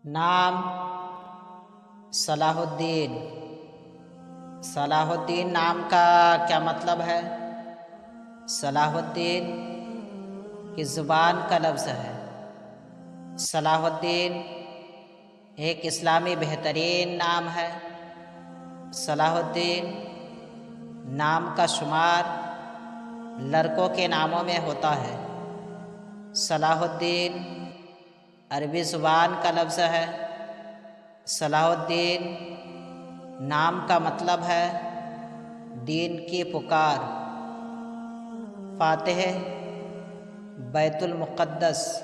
نام صلاح الدین۔ صلاح الدین نام کا کیا مطلب ہے؟ صلاح الدین کی زبان کا لفظ ہے۔ صلاح الدین ایک اسلامی بہترین نام ہے۔ صلاح الدین نام کا شمار لڑکوں کے ناموں میں ہوتا ہے۔ صلاح الدین عربی زبان کا لفظ ہے۔ صلاح الدین نام کا مطلب ہے دین کی پکار۔ فاتح بیت المقدس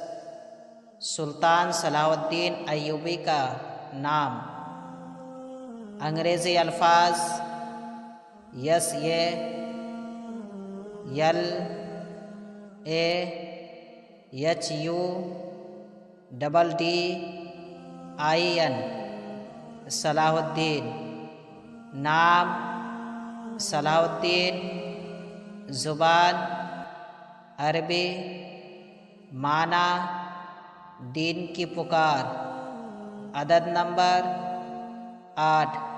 سلطان صلاح الدین ایوبی کا نام۔ انگریزی الفاظ SALAHUDDIN صلاح الدین۔ نام صلاح الدین، زبان عربی، معنی دین کی پکار، عدد نمبر 8۔